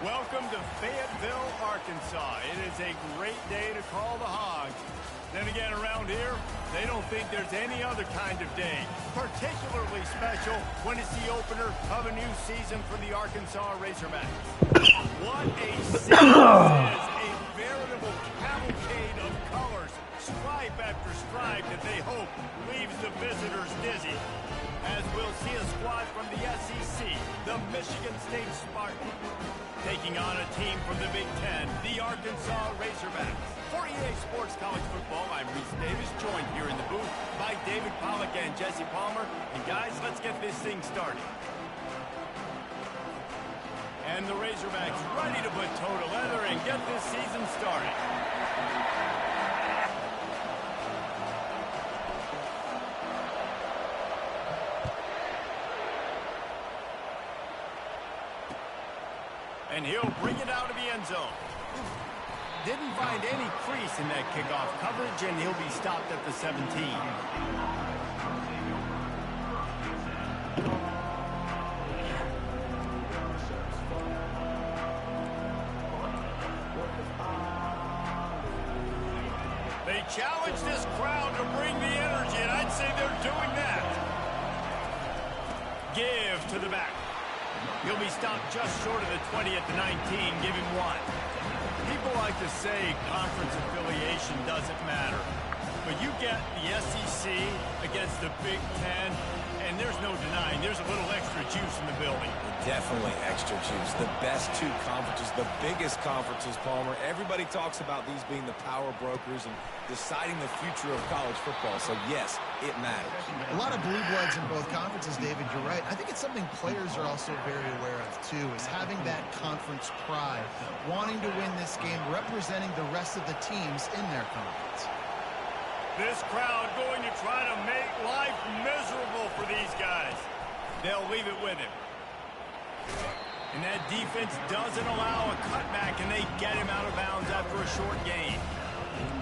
Welcome to Fayetteville, Arkansas. It is a great day to call the Hogs. Then again, around here, they don't think there's any other kind of day. Particularly special when it's the opener of a new season for the Arkansas Razorbacks. What a season this is. A veritable cavalcade of colors, stripe after stripe that they hope leaves the visitors dizzy. As we'll see a squad from the SEC, the Michigan State Spartans, taking on a team from the Big Ten, the Arkansas Razorbacks. For EA Sports College Football, I'm Reese Davis, joined here in the booth by David Pollack and Jesse Palmer. And guys, let's get this thing started. And the Razorbacks ready to put toe to leather and get this season started. And he'll bring it out of the end zone. Didn't find any crease in that kickoff coverage, and he'll be stopped at the 17. They challenge this crowd to bring the energy, and I'd say they're doing that. Give to the back. He'll be stopped just short of the 20 at the 19. Give him one. People like to say conference affiliation doesn't matter. But you get the SEC against the Big Ten, and there's no denying there's a little extra juice in the building. Definitely extra juice. The best two conferences, the biggest conferences, Palmer. Everybody talks about these being the power brokers and deciding the future of college football. So, yes, it matters. A lot of blue bloods in both conferences, David. You're right. I think it's something players are also very aware of, too, is having that conference pride, wanting to win this game, representing the rest of the teams in their conference. This crowd going to try to make life miserable for these guys. They'll leave it with him. And that defense doesn't allow a cutback, and they get him out of bounds after a short gain.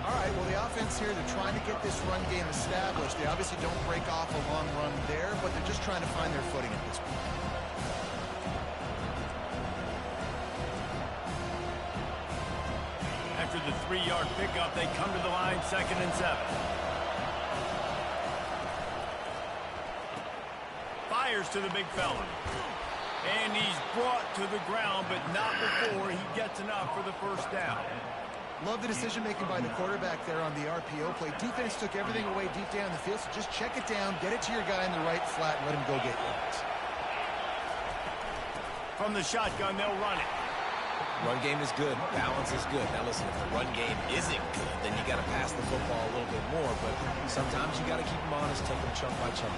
All right, well, the offense here, they're trying to get this run game established. They obviously don't break off a long run there, but they're just trying to find their footing at this point. After the 3-yard pickup, they come to the line, 2nd and 7. Fires to the big fella. And he's brought to the ground, but not before he gets enough for the first down. Love the decision-making by the quarterback there on the RPO play. Defense took everything away deep down the field, so just check it down, get it to your guy in the right flat, and let him go get yards. From the shotgun, they'll run it. Run game is good. Balance is good. Now, listen, if the run game isn't good, then you got to pass the football a little bit more. But sometimes you got to keep them honest, take them chunk by chunk.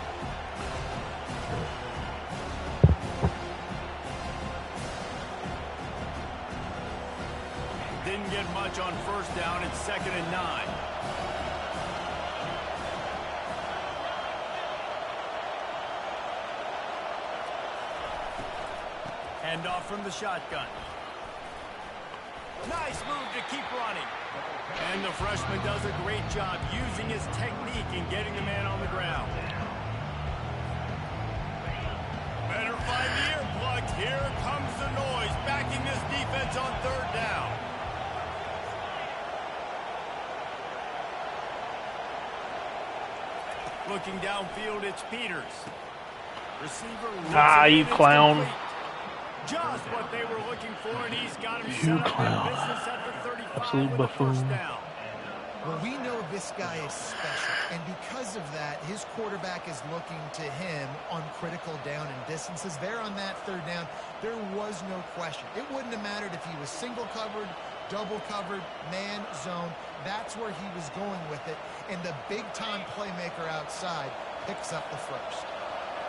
Didn't get much on first down. It's 2nd and 9. Hand off from the shotgun. Nice move to keep running. And the freshman does a great job using his technique and getting the man on the ground. Better find the earplugs. Here comes the noise, backing this defense on 3rd down. Looking downfield, it's Peters. Receiver. You clown. Just what they were looking for, and he's got him set up for business at the 35. Absolute buffoon. Well, we know this guy is special, and because of that, his quarterback is looking to him on critical down and distances. There on that 3rd down, there was no question. It wouldn't have mattered if he was single covered, double covered, man, zone. That's where he was going with it, and the big-time playmaker outside picks up the first.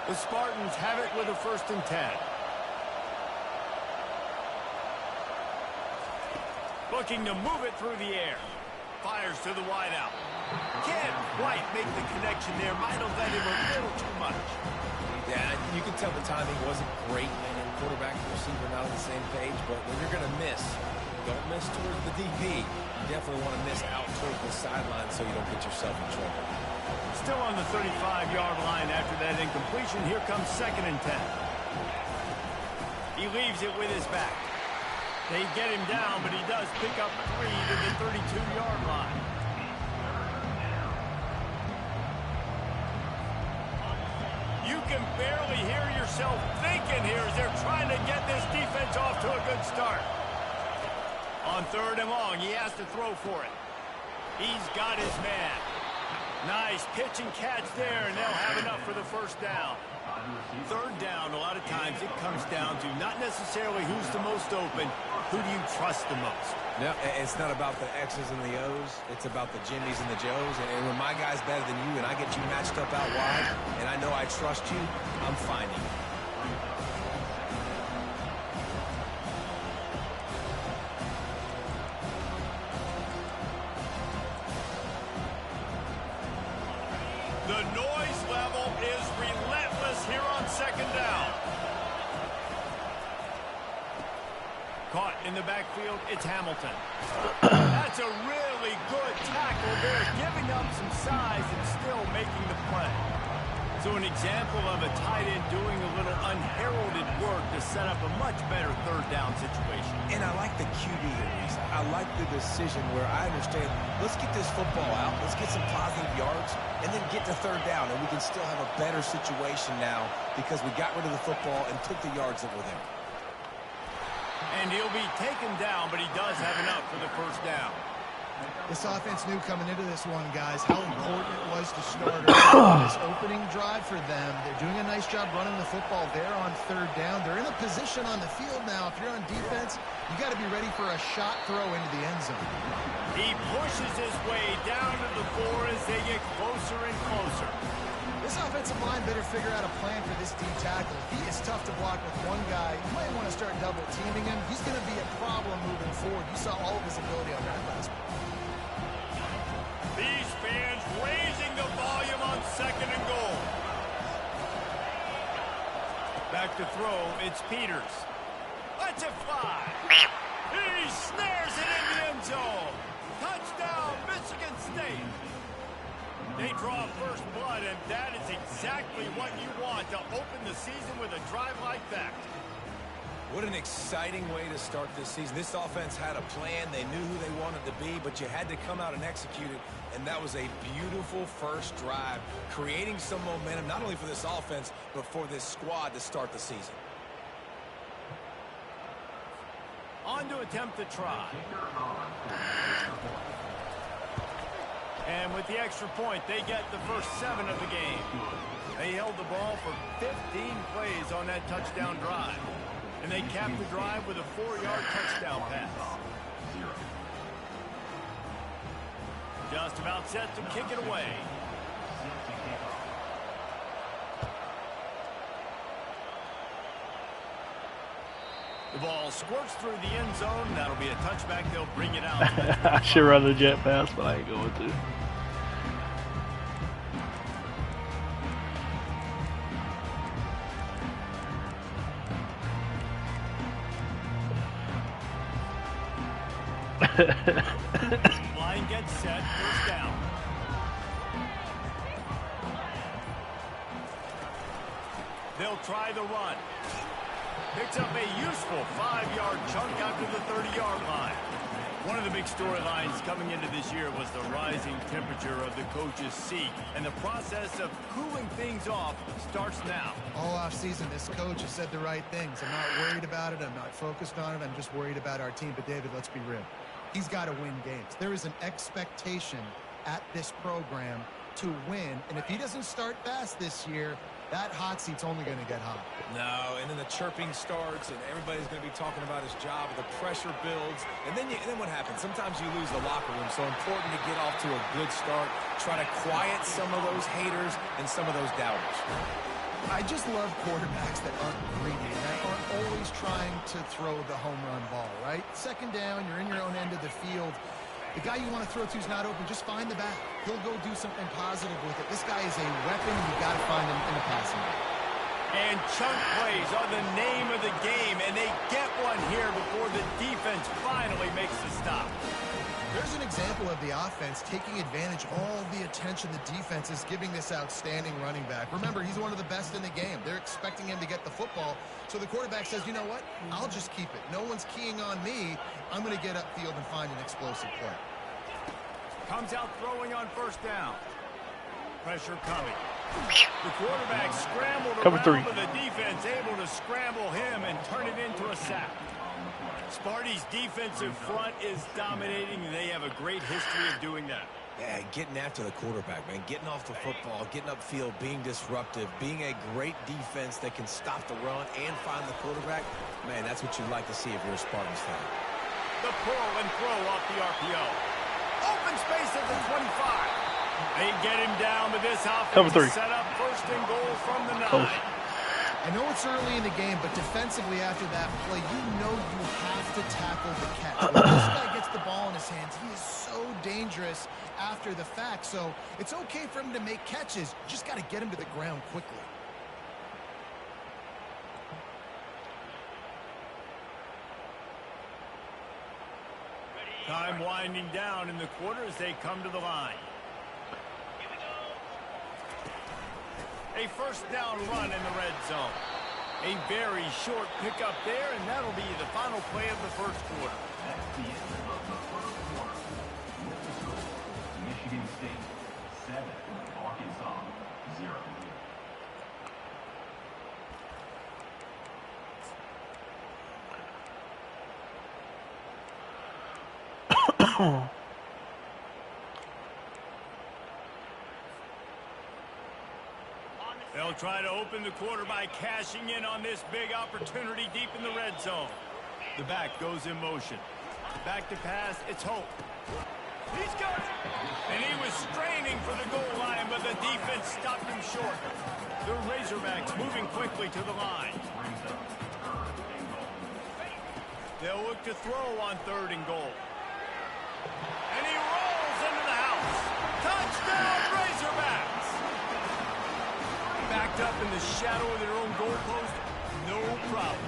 The Spartans have it with a 1st and 10. Looking to move it through the air. Fires to the wideout. Can't quite make the connection there. Might have led him a little too much. Yeah, you can tell the timing wasn't great. And quarterback and receiver not on the same page. But when you're going to miss, don't miss towards the DB. You definitely want to miss out towards the sideline so you don't get yourself in trouble. Still on the 35-yard line after that incompletion. Here comes 2nd and 10. He leaves it with his back. They get him down, but he does pick up 3 to the 32-yard line. You can barely hear yourself thinking here as they're trying to get this defense off to a good start. On 3rd and long, he has to throw for it. He's got his man. Nice pitch and catch there, and they'll have enough for the first down. 3rd down, a lot of times it comes down to not necessarily who's the most open, who do you trust the most? No, it's not about the X's and the O's. It's about the Jimmies and the Joes. And when my guy's better than you and I get you matched up out wide, and I know I trust you, I'm finding you. The noise level is relentless here on 2nd down. Caught in the backfield, it's Hamilton. That's a really good tackle there, giving up some size and still making the play. So an example of a tight end doing a little unheralded work to set up a much better 3rd down situation. And I like the QB here, Reese. I like the decision where I understand, let's get this football out, let's get some positive yards, and then get to 3rd down, and we can still have a better situation now because we got rid of the football and took the yards that were there. And he'll be taken down, but he does have enough for the 1st down. This offense knew coming into this one, guys, how important it was to start early. This opening drive for them. They're doing a nice job running the football there on 3rd down. They're in a position on the field now. If you're on defense, you got to be ready for a shot throw into the end zone. He pushes his way down to the 4 as they get closer and closer. This offensive line better figure out a plan for this D tackle. He is tough to block with one guy. You might want to start double teaming him. He's going to be a problem moving forward. You saw all of his ability on that last one. These fans raising the volume on 2nd and goal. Back to throw, it's Peters. Let's it fly. He snares it in the end zone. Touchdown, Michigan State. They draw first blood, and that is exactly what you want to open the season with a drive like that. What an exciting way to start this season. This offense had a plan. They knew who they wanted to be, but you had to come out and execute it, and that was a beautiful first drive, creating some momentum, not only for this offense, but for this squad to start the season. On to attempt the try. And with the extra point, they get the first 7 of the game. They held the ball for 15 plays on that touchdown drive. And they capped the drive with a 4-yard touchdown pass. Just about set to kick it away. The ball squirts through the end zone. That'll be a touchback. They'll bring it out. I should run the jet pass, but I ain't going to. Line gets set. 1st down. They'll try the run. Picks up a useful 5-yard chunk out to the 30-yard line. One of the big storylines coming into this year was the rising temperature of the coach's seat, and the process of cooling things off starts now. All offseason, this coach has said the right things. I'm not worried about it. I'm not focused on it. I'm just worried about our team. But, David, let's be real. He's got to win games. There is an expectation at this program to win, and if he doesn't start fast this year, that hot seat's only going to get hot. No, and then the chirping starts, and everybody's going to be talking about his job, and the pressure builds, and then what happens? Sometimes you lose the locker room, so important to get off to a good start, try to quiet some of those haters and some of those doubters. I just love quarterbacks that aren't greedy, that aren't always trying to throw the home run ball, right? 2nd down, you're in your own end of the field. The guy you want to throw to is not open. Just find the back. He'll go do something positive with it. This guy is a weapon. You've got to find him in the passing game. And chunk plays are the name of the game, and they get one here before the defense finally makes the stop. There's an example of the offense taking advantage of all the attention the defense is giving this outstanding running back. Remember, he's one of the best in the game. They're expecting him to get the football. So the quarterback says, you know what? I'll just keep it. No one's keying on me. I'm going to get upfield and find an explosive play. Comes out throwing on first down. Pressure coming. The quarterback scrambled around, but the defense able to scramble him and turn it into a sack. Sparty's defensive front is dominating. They have a great history of doing that. Yeah, getting after the quarterback, man. Getting off the football, getting upfield, being disruptive, being a great defense that can stop the run and find the quarterback. Man, that's what you'd like to see if you're a Spartans fan. The pull and throw off the RPO. Open space at the 25. They get him down, but this offense is set up first and goal from the 9. I know it's early in the game, but defensively after that play, you know you have to tackle the catch. When this guy gets the ball in his hands, he is so dangerous after the fact. So it's okay for him to make catches. You just got to get him to the ground quickly. Time winding down in the quarter as they come to the line. A first down run in the red zone. A very short pickup there, and that'll be the final play of the first quarter. That's the end of the first quarter. Michigan State 7, Arkansas 0. They'll try to open the quarter by cashing in on this big opportunity deep in the red zone. The back goes in motion. Back to pass, it's Hope. He's got it! And he was straining for the goal line, but the defense stopped him short. The Razorbacks moving quickly to the line. They'll look to throw on 3rd and goal. And he rolls into the house. Touchdown, Razorbacks! Backed up in the shadow of their own goalpost, no problem.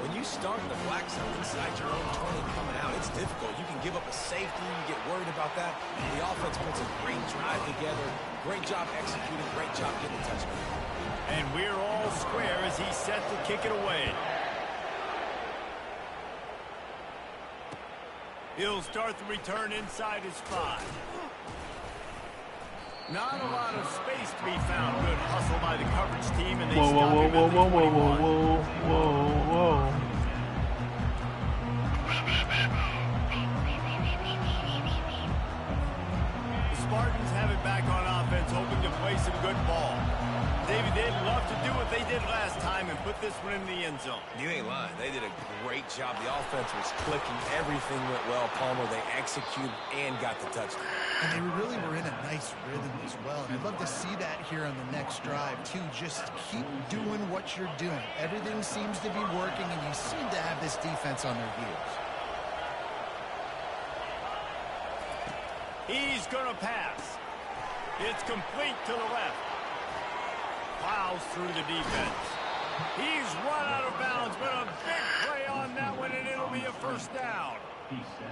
When you start in the black zone inside your own 20 coming out, it's difficult. You can give up a safety, you get worried about that. The offense puts a great drive together. Great job executing, great job getting the touchdown. And we're all square as he's set to kick it away. He'll start the return inside his 5. Not a lot of space to be found. Good hustle by the coverage team, and they stop him at the 21. The Spartans have it back on offense, hoping to play some good ball. David, they'd love to do what they did last time and put this one in the end zone. You ain't lying. They did a great job. The offense was clicking. Everything went well. Palmer, they executed and got the touchdown. And they really were in a nice rhythm as well. And I'd love to see that here on the next drive, too. Just keep doing what you're doing. Everything seems to be working, and you seem to have this defense on their heels. He's going to pass. It's complete to the left. Plows through the defense. He's run out of bounds, but a big play on that one, and it'll be a first down.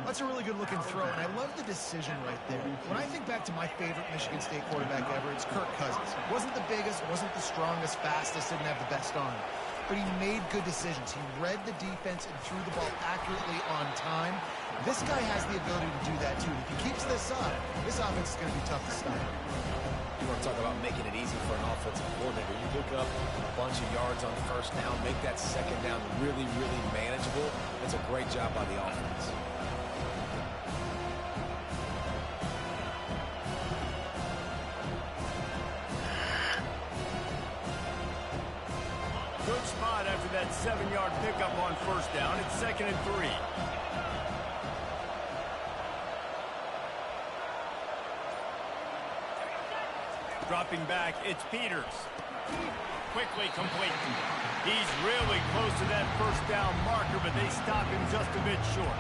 That's a really good-looking throw, and I love the decision right there. When I think back to my favorite Michigan State quarterback ever, it's Kirk Cousins. Wasn't the biggest, wasn't the strongest, fastest, didn't have the best arm. But he made good decisions. He read the defense and threw the ball accurately on time. This guy has the ability to do that, too. And if he keeps this up, this offense is going to be tough to stop. You want to talk about making it easy for an offensive coordinator. You pick up a bunch of yards on first down, make that second down really, really manageable. It's a great job by the offense. Good spot after that 7-yard pickup on first down. It's 2nd and 3. Dropping back, it's Peters. Quickly complete. He's really close to that first down marker, but they stop him just a bit short.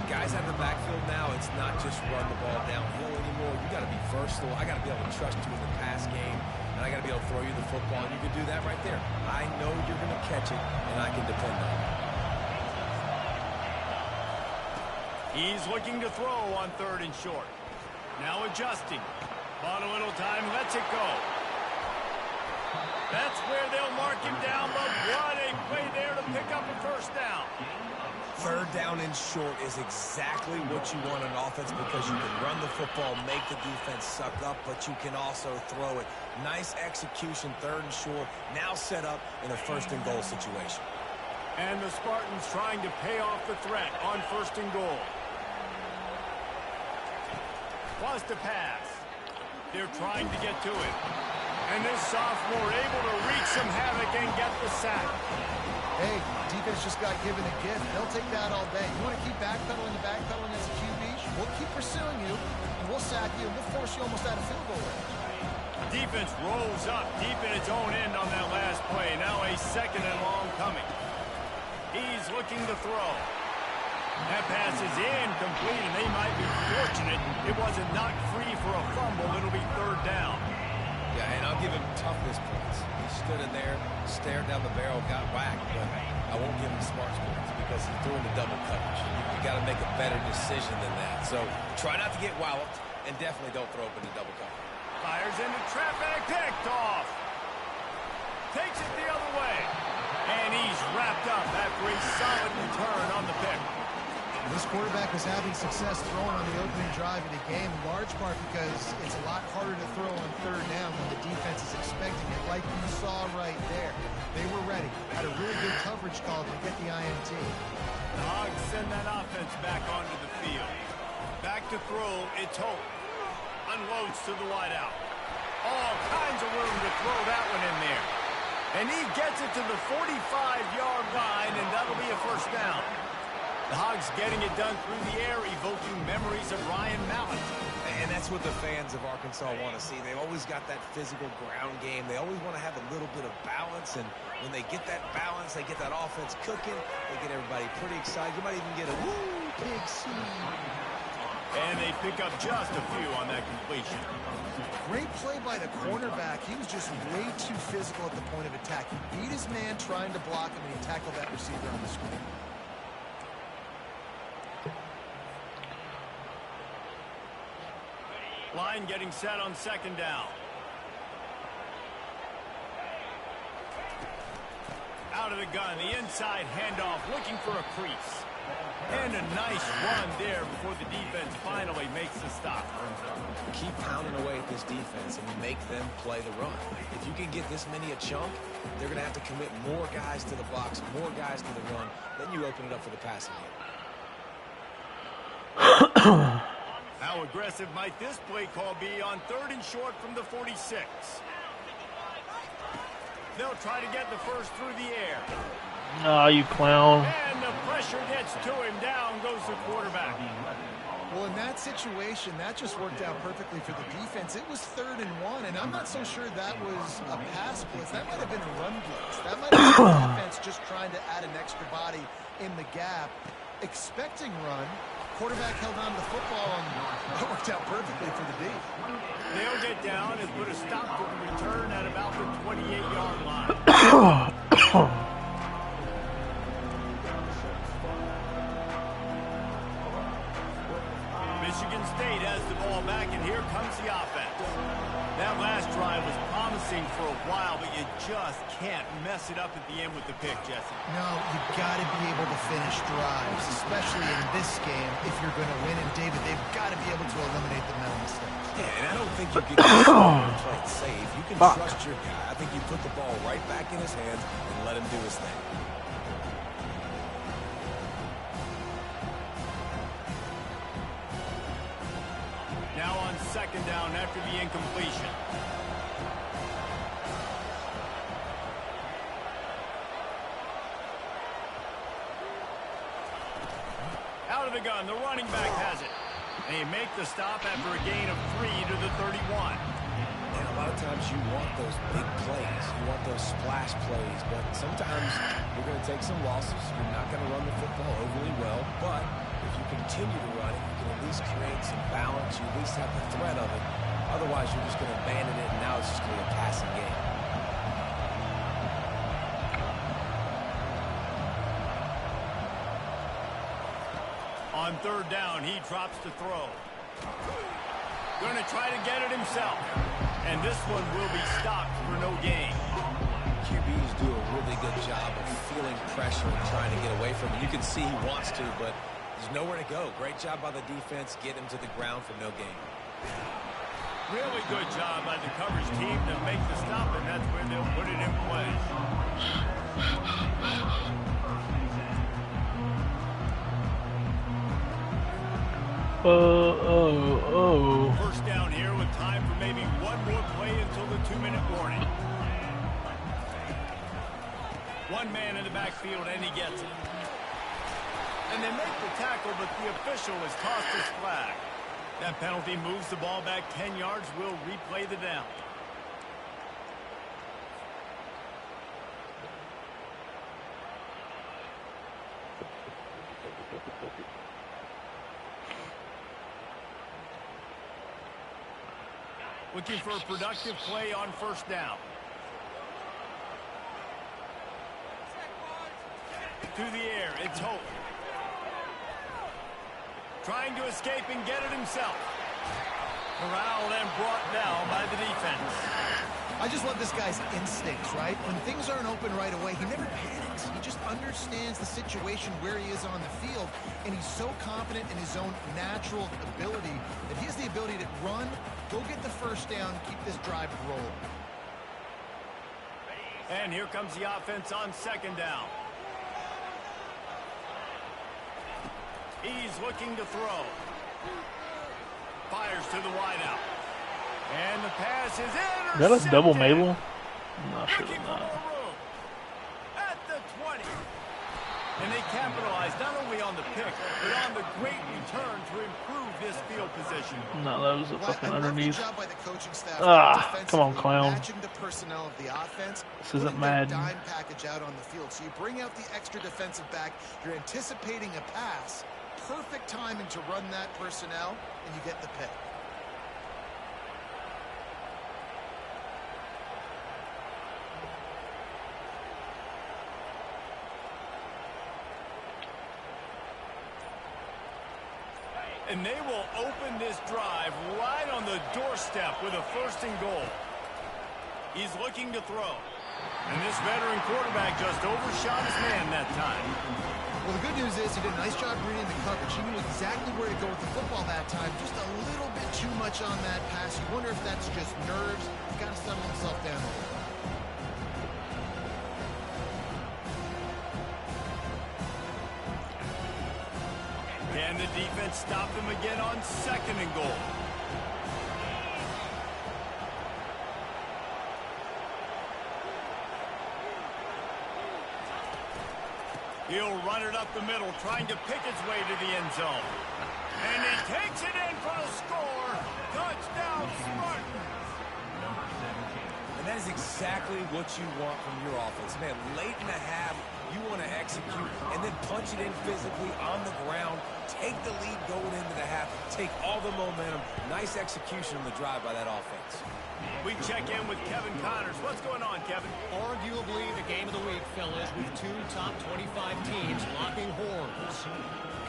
Guys out of the backfield now, it's not just run the ball downhill anymore. You got to be versatile. I got to be able to trust you in the pass game, and I got to be able to throw you the football, and you can do that right there. I know you're going to catch it, and I can depend on it. He's looking to throw on 3rd and short. Now adjusting. Bought a little time, lets it go. That's where they'll mark him down, but what a play there to pick up a 1st down. 3rd down and short is exactly what you want on offense because you can run the football, make the defense suck up, but you can also throw it. Nice execution, 3rd and short, now set up in a 1st and goal situation. And the Spartans trying to pay off the threat on 1st and goal. Wants to pass. They're trying to get to it. And this sophomore able to wreak some havoc and get the sack. Hey, defense just got given a gift. They'll take that all day. You want to keep backpedaling and backpedaling as a QB? We'll keep pursuing you, and we'll sack you, and we'll force you almost out of field goal range. Defense rolls up deep in its own end on that last play. Now a 2nd and long coming. He's looking to throw. That pass is incomplete, and they might be fortunate it wasn't knocked free for a fumble. It'll be 3rd down. Yeah, and I'll give him toughness points. He stood in there, stared down the barrel, got whacked, but I won't give him smarts points because he threw into double coverage. You got to make a better decision than that. So try not to get walloped, and definitely don't throw up into double coverage. Fires into traffic, picked off. Takes it the other way. And he's wrapped up after a solid return on the pick. This quarterback was having success throwing on the opening drive of the game, in large part because it's a lot harder to throw on 3rd down when the defense is expecting it, like you saw right there. They were ready, had a really good coverage call to get the INT. The Hogs send that offense back onto the field. Back to throw, it's Hope. Unloads to the wideout. All kinds of room to throw that one in there. And he gets it to the 45-yard line, and that'll be a 1st down. The Hogs getting it done through the air, evoking memories of Ryan Mallett. And that's what the fans of Arkansas want to see. They've always got that physical ground game. They always want to have a little bit of balance, and when they get that balance, they get that offense cooking, they get everybody pretty excited. You might even get a woo, big C. And they pick up just a few on that completion. Great play by the cornerback. He was just way too physical at the point of attack. He beat his man trying to block him, and he tackled that receiver on the screen. Line getting set on 2nd down. Out of the gun, the inside handoff, looking for a crease. And a nice run there before the defense finally makes the stop. Keep pounding away at this defense and make them play the run. If you can get this many a chunk, they're going to have to commit more guys to the box, more guys to the run. Then you open it up for the passing game. How aggressive might this play call be on 3rd and short from the 46? They'll try to get the first through the air. Aw, you clown. And the pressure gets to him. Down goes the quarterback. Well, in that situation, that just worked out perfectly for the defense. It was 3rd and 1, and I'm not so sure that was a pass blitz. That might have been a run blitz. That might have been the defense just trying to add an extra body in the gap, expecting run. Quarterback held on to the football, and that worked out perfectly for the D. They'll get down and put a stop to the return at about the 28-yard line. Michigan State has the ball back, and here comes the offense. That last drive was promising for a while, but you just can't mess it up at the end with the pick, Jesse. No, you've got to be able to finish drives, especially in this game if you're going to win. And, David, they've got to be able to eliminate the mental mistakes. Yeah, and I don't think you can just play it safe. You can trust your guy. I think you put the ball right back in his hands and let him do his thing. Now on 2nd down after the incompletion. Out of the gun, the running back has it. They make the stop after a gain of 3 to the 31. And a lot of times you want those big plays. You want those splash plays. But sometimes you're going to take some losses. You're not going to run the football overly well. But if you continue to run it, you can at least create some balance. You at least have the threat of it. Otherwise, you're just going to abandon it, and now it's just going to be a passing game. On On third down, he drops to throw. Going to try to get it himself. And this one will be stopped for no gain. QBs do a really good job of feeling pressure and trying to get away from it. You can see he wants to, but there's nowhere to go. Great job by the defense. Get him to the ground for no gain. Really good job by the coverage team to make the stop, and that's where they'll put it in play. First down here with time for maybe one more play until the 2-minute warning. One man in the backfield, and he gets it. And they make the tackle, but the official has tossed his flag. That penalty moves the ball back 10 yards. We'll replay the down. Looking for a productive play on first down. To the air, it's Hope. Trying to escape and get it himself. Corralled and brought down by the defense. I just love this guy's instincts, right? When things aren't open right away, he never panics. He just understands the situation where he is on the field, and he's so confident in his own natural ability that he has the ability to run, go get the first down, keep this drive rolling. And here comes the offense on second down. He's looking to throw. Fires to the wideout. And the pass is intercepted. Is that a double Mabel? I'm not sure Looking of for that. more room. At the 20. And they capitalize not only on the pick, but on the great return to improve this field position. No, that was a fucking underneath. Good job by the coaching staff. Come on, clown. Matching the personnel of the offense. This isn't putting their Madden. dime package out on the field. So you bring out the extra defensive back. You're anticipating a pass. Perfect timing to run that personnel, and you get the pick. And they will open this drive right on the doorstep with a 1st and goal. He's looking to throw. And this veteran quarterback just overshot his man that time. Well, the good news is he did a nice job reading the coverage. He knew exactly where to go with the football that time. Just a little bit too much on that pass. You wonder if that's just nerves. He's got to settle himself down a little. Can the defense stop him again on 2nd and goal? He'll run it up the middle, trying to pick his way to the end zone. And he takes it in for the score. Touchdown, Spartans. And that is exactly what you want from your offense. Man, late in the half, you want to execute and then punch it in physically on the ground. Take the lead going into the half. Take all the momentum. Nice execution on the drive by that offense. We check in with Kevin Connors. What's going on, Kevin? Arguably the game of the week, fellas, with 2 top 25 teams locking horns.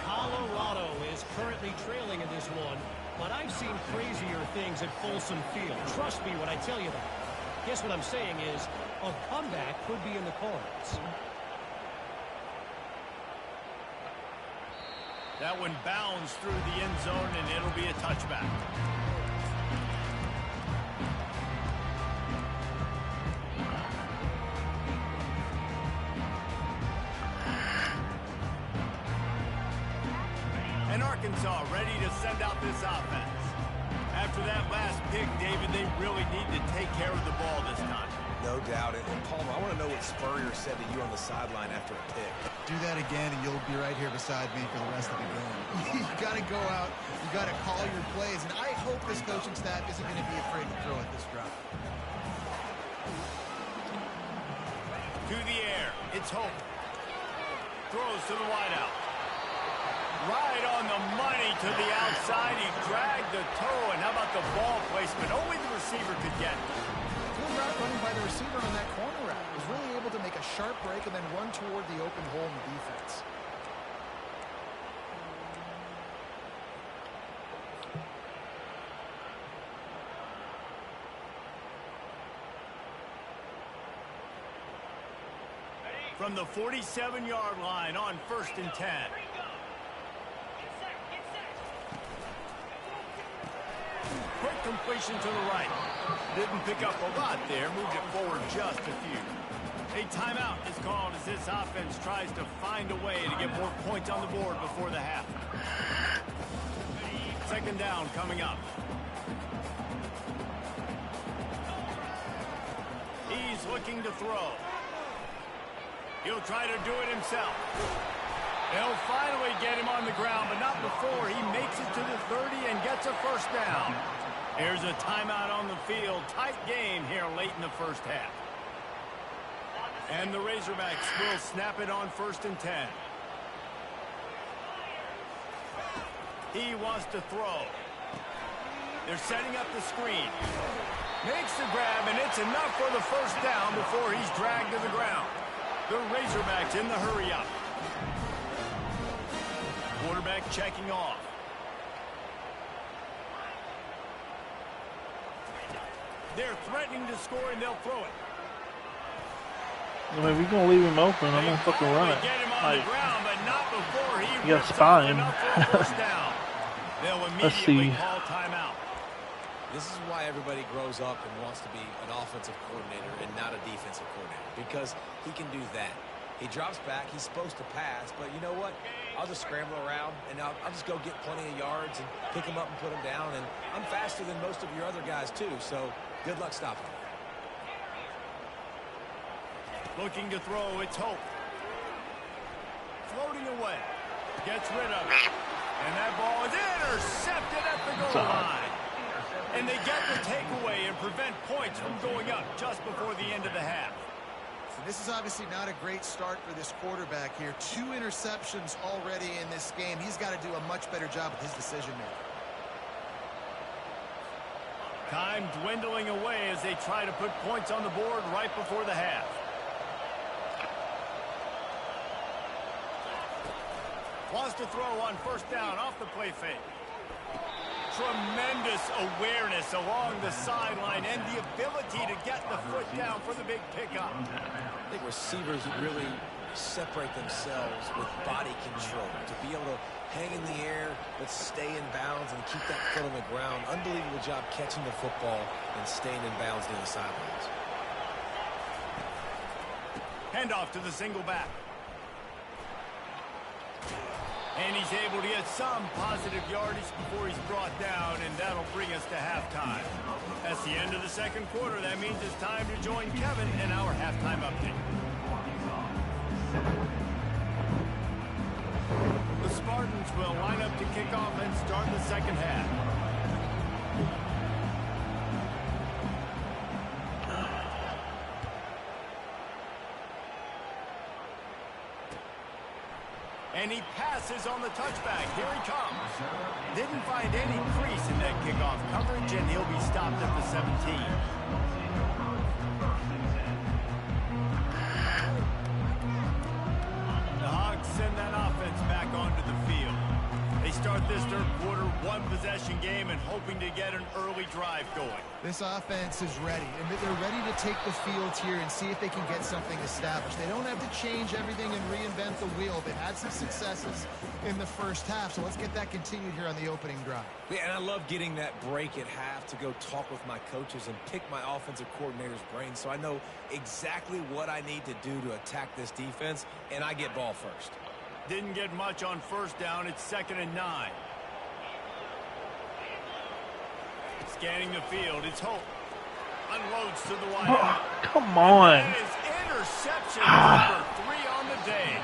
Colorado is currently trailing in this one, but I've seen crazier things at Folsom Field. Trust me when I tell you that. Guess what I'm saying is a comeback could be in the cards. That one bounds through the end zone, and it'll be a touchback. And Arkansas ready to send out this offense. After that last pick, David, they really need to take care of the ball this time. No doubt. And Palmer, I want to know what Spurrier said to you on the sideline after a pick. Do that again, and you'll be right here beside me for the rest of the game. You got to go out. You got to call your plays, and I hope this coaching staff isn't going to be afraid to throw at this drive. To the air, it's Hope. Throws to the wideout. Right on the money to the outside. He dragged the toe, and how about the ball placement? Only the receiver could get it. Good route running by the receiver on that corner route. He was really able to make a sharp break and then run toward the open hole in the defense. from the 47-yard line on 1st and 10. Quick completion to the right. Didn't pick up a lot there. Moved it forward just a few. A timeout is called as this offense tries to find a way to get more points on the board before the half. 2nd down coming up. He's looking to throw. He'll try to do it himself. They'll finally get him on the ground, but not before he makes it to the 30 and gets a 1st down. Here's a timeout on the field. Tight game here late in the 1st half. And the Razorbacks will snap it on 1st and 10. He wants to throw. They're setting up the screen. Makes the grab, and it's enough for the 1st down before he's dragged to the ground. The Razorbacks in the hurry-up. Quarterback checking off. They're threatening to score, and they'll throw it. I mean, if you're going to leave him open, I'm going to fucking run it. Get him on the ground, but not before he you got to spy him. They'll Let's see. call timeout. This is why everybody grows up and wants to be an offensive coordinator and not a defensive coordinator, because he can do that. He drops back. He's supposed to pass, but you know what? I'll just scramble around, and I'll just go get plenty of yards and pick him up and put him down, and I'm faster than most of your other guys, too, so good luck stopping him. Looking to throw, it's Hope. Floating away. Gets rid of it. And that ball is intercepted at the goal line. And they get the takeaway and prevent points from going up just before the end of the half. So this is obviously not a great start for this quarterback here. 2 interceptions already in this game. He's got to do a much better job with his decision-making. Time dwindling away as they try to put points on the board right before the half. Wants to throw on 1st down off the play fake. Tremendous awareness along the sideline and the ability to get the foot down for the big pickup. I think receivers really separate themselves with body control to be able to hang in the air but stay in bounds and keep that foot on the ground. Unbelievable job catching the football and staying in bounds near the sidelines. Handoff to the single back. And he's able to get some positive yardage before he's brought down, and that'll bring us to halftime. That's the end of the 2nd quarter. That means it's time to join Kevin in our halftime update. The Spartans will line up to kick off and start the 2nd half. And he passes on the touchback. Here he comes. Didn't find any crease in that kickoff coverage, and he'll be stopped at the 17. The Hogs send that offense back onto the field. They start this 3rd quarter 1-possession game and hoping to get an early drive going. This offense is ready, and they're ready to take the field here and see if they can get something established. They don't have to change everything and reinvent the wheel. They had some successes in the 1st half, so let's get that continued here on the opening drive. Yeah, and I love getting that break at half to go talk with my coaches and pick my offensive coordinator's brain so I know exactly what I need to do to attack this defense, and I get ball first. Didn't get much on 1st down. It's 2nd and 9. Scanning the field. It's Hope. Unloads to the wide. Oh, come on. That is interception number 3 on the day.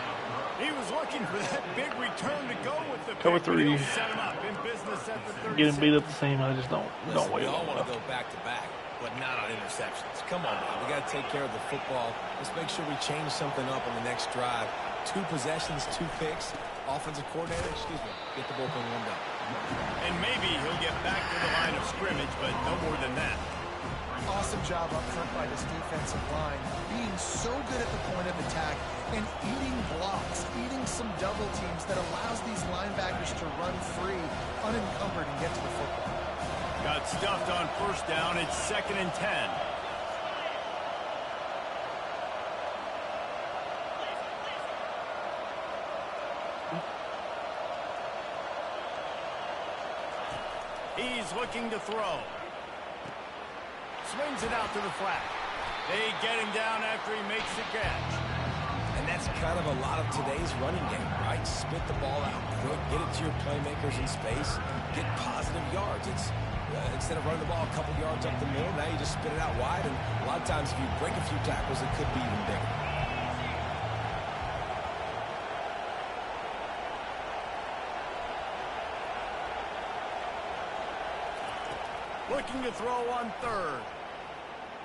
He was looking for that big return to go with the Cover 3. Set him up in business at the 36. Getting beat up the same. I just don't wait. We all want to go back-to-back, but not on interceptions. Come on, man. We got to take care of the football. Let's make sure we change something up on the next drive. 2 possessions, 2 picks. Offensive coordinator, get the bullpen one down. And maybe he'll get back to the line of scrimmage, but no more than that. Awesome job up front by this defensive line, being so good at the point of attack and eating blocks, eating some double teams that allows these linebackers to run free, unencumbered, and get to the football. Got stuffed on 1st down. It's 2nd and 10. He's looking to throw. Swings it out to the flat. They get him down after he makes the catch. And that's kind of a lot of today's running game, right? Spit the ball out quick, get it to your playmakers in space, get positive yards. It's instead of running the ball a couple yards up the middle, now you just spit it out wide. And a lot of times if you break a few tackles, it could be even bigger. Looking to throw on third.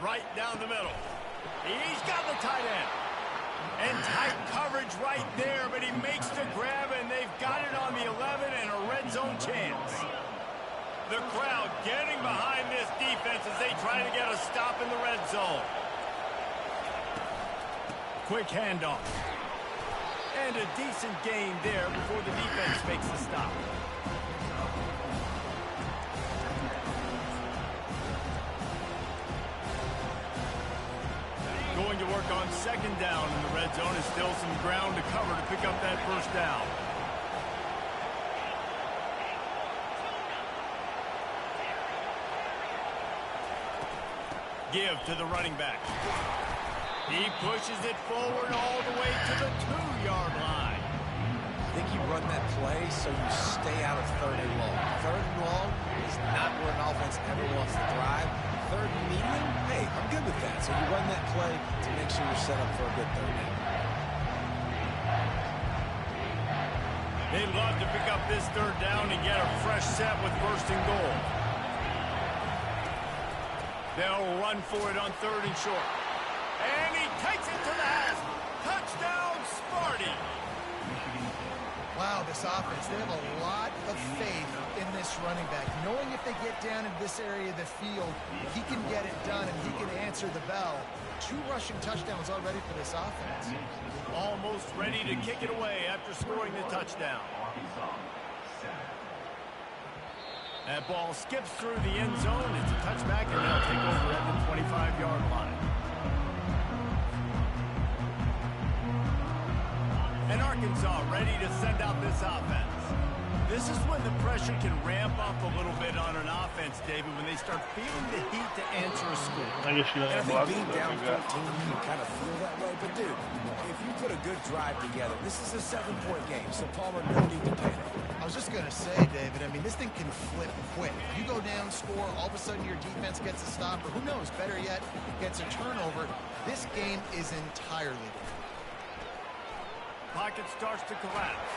Right down the middle. He's got the tight end. And tight coverage right there, but he makes the grab, and they've got it on the 11 and a red zone chance. The crowd getting behind this defense as they try to get a stop in the red zone. Quick handoff. And a decent gain there before the defense makes the stop. Going to work on second down in the red zone. Is still some ground to cover to pick up that first down. Give to the running back. He pushes it forward all the way to the 2-yard line. I think you run that play so you stay out of third and long. Third and long is not where an offense ever wants to thrive. Third and medium, hey, I'm good with that. So you run that play to make sure you're set up for a good third down. They'd love to pick up this third down and get a fresh set with first and goal. They'll run for it on third and short. And he takes it to the house. Touchdown, Sparty. Wow, this offense, they have a lot of faith in this running back. Knowing if they get down in this area of the field, he can get it done and he can answer the bell. 2 rushing touchdowns already for this offense. Almost ready to kick it away after scoring the touchdown. That ball skips through the end zone. It's a touchback, and they'll take over at the 25-yard line. And Arkansas ready to send out this offense. This is when the pressure can ramp up a little bit on an offense, David, when they start feeling the heat to answer a score. I guess you don't And I have think lots being of down that. 14, you can kind of feel that way. But, dude, if you put a good drive together, this is a 7-point game, so Palmer, no need to panic. I was just going to say, David, I mean, this thing can flip quick. You go down, score, all of a sudden your defense gets a stop, or who knows, better yet, gets a turnover. This game is entirely different. Pocket starts to collapse.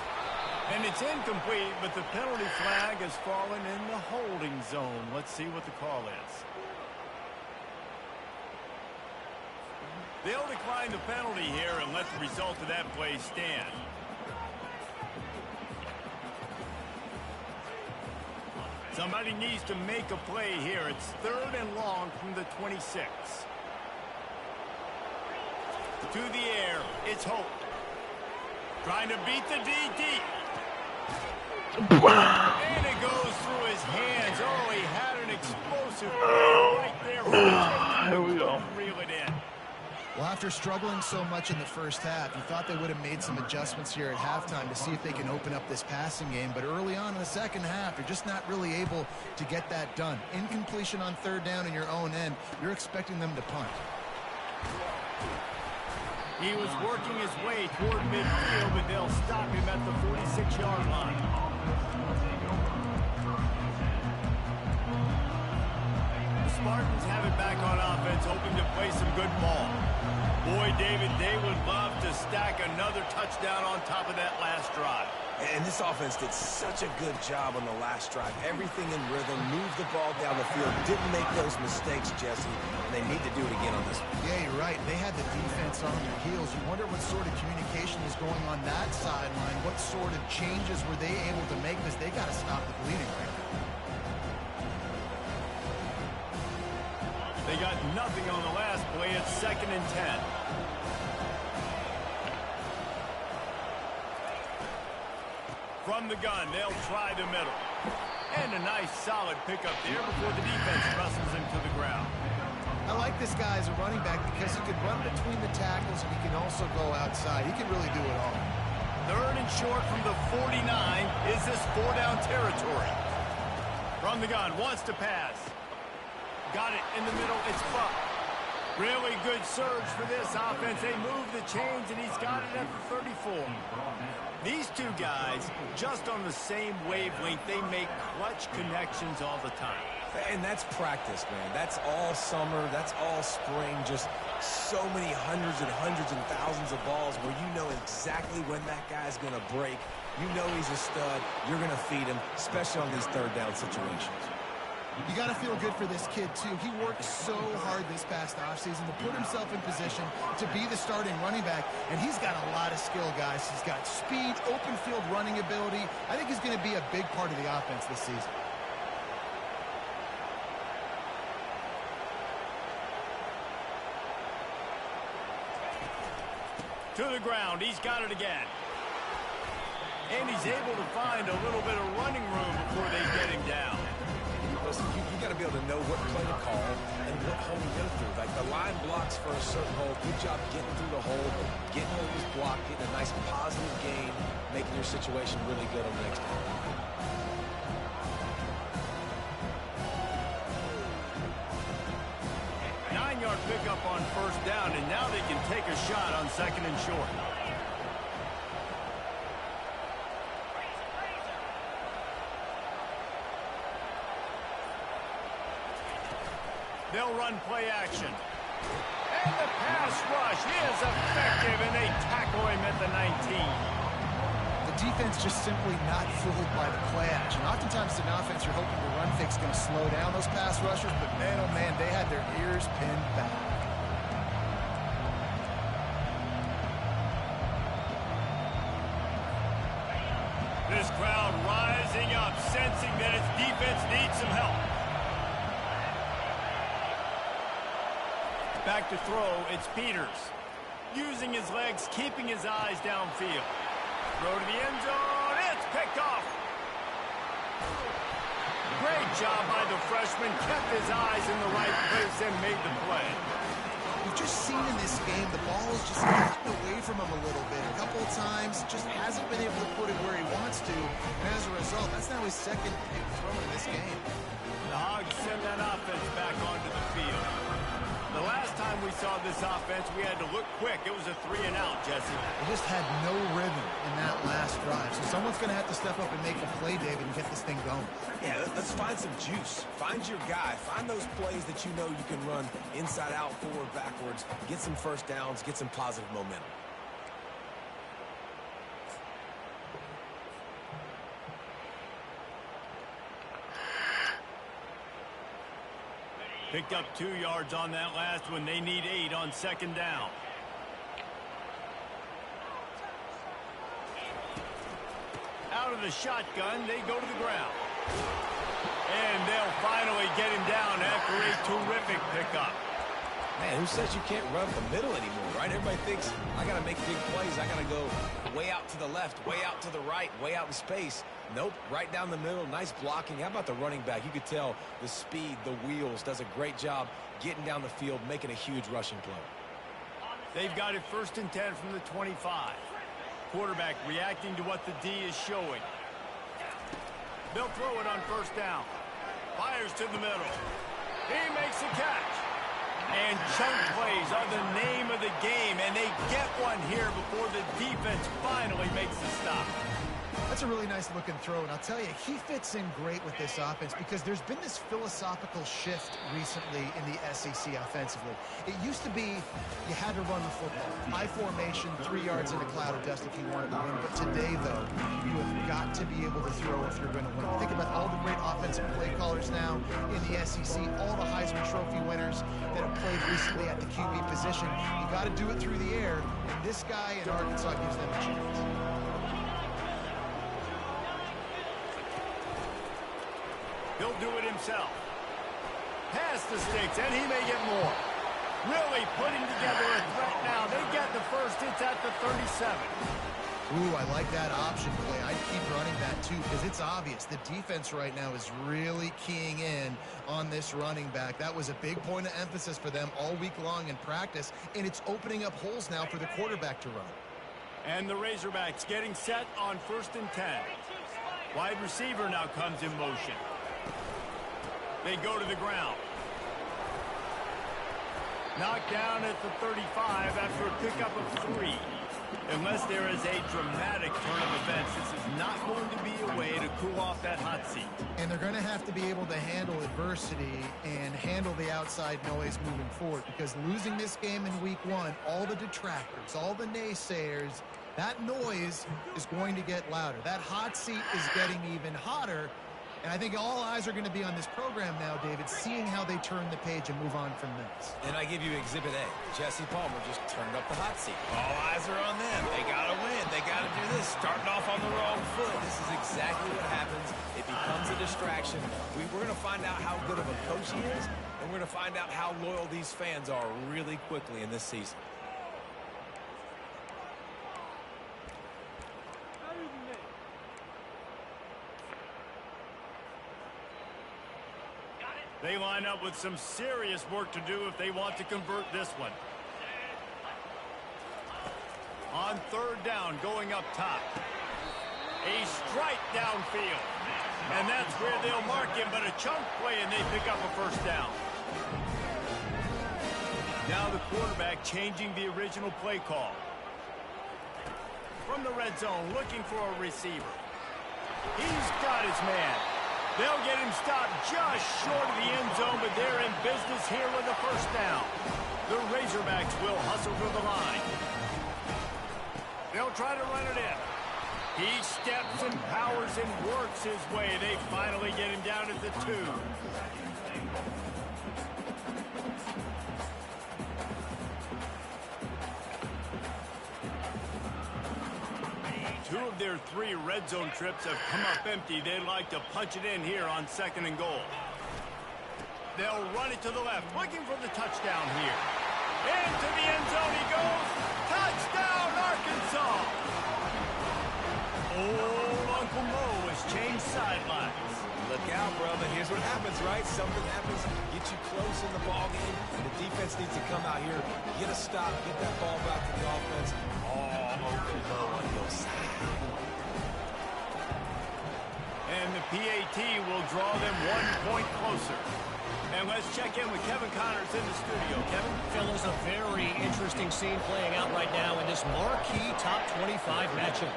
And it's incomplete, but the penalty flag has fallen in the holding zone. Let's see what the call is. They'll decline the penalty here and let the result of that play stand. Somebody needs to make a play here. It's third and long from the 26. To the air, it's Hope. Trying to beat the DD. And it goes through his hands. Oh, he had an explosive play right there. Here we go. Reel it in. Well, after struggling so much in the first half, you thought they would have made some adjustments here at halftime to see if they can open up this passing game. But early on in the second half, they're just not really able to get that done. Incompletion on third down in your own end, you're expecting them to punt. He was working his way toward midfield, but they'll stop him at the 46-yard line. The Spartans have it back on offense, hoping to play some good ball. Boy, David, they would love to stack another touchdown on top of that last drive. And this offense did such a good job on the last drive. Everything in rhythm, moved the ball down the field, didn't make those mistakes, Jesse, and they need to do it again on this one. Yeah, you're right. They had the defense on their heels. You wonder what sort of communication is going on that sideline. What sort of changes were they able to make? Because they got to stop the bleeding right now. They got nothing on the last play. It's 2nd and 10. From the gun, they'll try the middle. And a nice solid pickup there before the defense wrestles him to the ground. I like this guy as a running back because he can run between the tackles and he can also go outside. He can really do it all. Third and short from the 49. Is this 4-down territory? From the gun, wants to pass. Got it in the middle, it's Buck. Really good surge for this offense. They move the chains, and he's got it at the 34. These two guys, just on the same wavelength, they make clutch connections all the time. And that's practice, man. That's all summer. That's all spring. Just so many hundreds and thousands of balls where you know exactly when that guy's going to break. You know he's a stud. You're going to feed him, especially on these third down situations. You got to feel good for this kid, too. He worked so hard this past offseason to put himself in position to be the starting running back, and he's got a lot of skill, guys. He's got speed, open field running ability. I think he's going to be a big part of the offense this season. To the ground, he's got it again. And he's able to find a little bit of running room before they get him down. Listen, you got to be able to know what play to call and what hole to go through. Like the line blocks for a certain hole. Good job getting through the hole, getting over this block, getting a nice positive gain, making your situation really good on the next play. 9-yard pickup on first down, and now they can take a shot on second and short. They'll run play action. And the pass rush is effective, and they tackle him at the 19. The defense just simply not fooled by the play action. Oftentimes, an offense, you're hoping the run fix going to slow down those pass rushers, but man, oh man, they had their ears pinned back. This crowd rising up, sensing that its defense needs some help. Back to throw, it's Peters. Using his legs, keeping his eyes downfield. Throw to the end zone, it's picked off. Great job by the freshman, kept his eyes in the right place and made the play. We've just seen in this game, the ball has just gotten away from him a little bit. A couple of times, just hasn't been able to put it where he wants to. And as a result, that's now his second pick throw in this game. The Hogs send that offense back onto the field. The last time we saw this offense, we had to look quick. It was a 3-and-out, Jesse. They just had no rhythm in that last drive. So someone's going to have to step up and make a play, David, and get this thing going. Yeah, let's find some juice. Find your guy. Find those plays that you know you can run inside out, forward, backwards. Get some first downs. Get some positive momentum. Picked up 2 yards on that last one. They need 8 on second down. Out of the shotgun, they go to the ground. And they'll finally get him down after a terrific pickup. Man, who says you can't run the middle anymore, right? Everybody thinks, I got to make big plays. I got to go way out to the left, way out to the right, way out in space. Nope, right down the middle, nice blocking. How about the running back? You could tell the speed, the wheels, does a great job getting down the field, making a huge rushing play. They've got it 1st and 10 from the 25. Quarterback reacting to what the D is showing. They'll throw it on first down. Fires to the middle. He makes a catch. And chunk plays are the name of the game, and they get one here before the defense finally makes the stop. That's a really nice-looking throw, and I'll tell you, he fits in great with this offense because there's been this philosophical shift recently in the SEC offensively. It used to be you had to run the football. High formation, 3 yards in a cloud of dust if you wanted to win. But today, though, you have got to be able to throw if you're going to win. Think about all the great offensive play callers now in the SEC, all the Heisman Trophy winners that have played recently at the QB position. You got to do it through the air, and this guy in Arkansas gives them a chance. He'll do it himself. Pass the sticks, and he may get more. Really putting together a threat now. They get the first. It's at the 37. Ooh, I like that option play. I'd keep running that, too, because it's obvious. The defense right now is really keying in on this running back. That was a big point of emphasis for them all week long in practice, and it's opening up holes now for the quarterback to run. And the Razorbacks getting set on 1st and 10. Wide receiver now comes in motion. They go to the ground. Knocked down at the 35 after a pickup of 3. Unless there is a dramatic turn of events, this is not going to be a way to cool off that hot seat. And they're going to have to be able to handle adversity and handle the outside noise moving forward, because losing this game in week 1, all the detractors, all the naysayers, that noise is going to get louder. That hot seat is getting even hotter. And I think all eyes are going to be on this program now, David, seeing how they turn the page and move on from this. And I give you Exhibit A. Jesse Palmer just turned up the hot seat. All eyes are on them. They got to win. They got to do this. Starting off on the wrong foot. This is exactly what happens. It becomes a distraction. We're going to find out how good of a coach he is, and we're going to find out how loyal these fans are really quickly in this season. They line up with some serious work to do if they want to convert this one. On 3rd down, going up top. A strike downfield. And that's where they'll mark him, but a chunk play, and they pick up a 1st down. Now the quarterback changing the original play call. From the red zone, looking for a receiver. He's got his man. They'll get him stopped just short of the end zone, but they're in business here with a 1st down. The Razorbacks will hustle to the line. They'll try to run it in. He steps and powers and works his way. They finally get him down at the 2. 2 of their 3 red zone trips have come up empty. They'd like to punch it in here on 2nd and goal. They'll run it to the left, looking for the touchdown here. Into the end zone he goes. Touchdown, Arkansas! Old Uncle Mo has changed sidelines. Look out, brother. Here's what happens, right? Something happens, get you close in the ball game, and the defense needs to come out here, get a stop, get that ball back to the offense. Uncle Mo on your side. And the PAT will draw them 1 point closer. And let's check in with Kevin Connors in the studio. Kevin? Fellas, a very interesting scene playing out right now in this marquee top 25 matchup.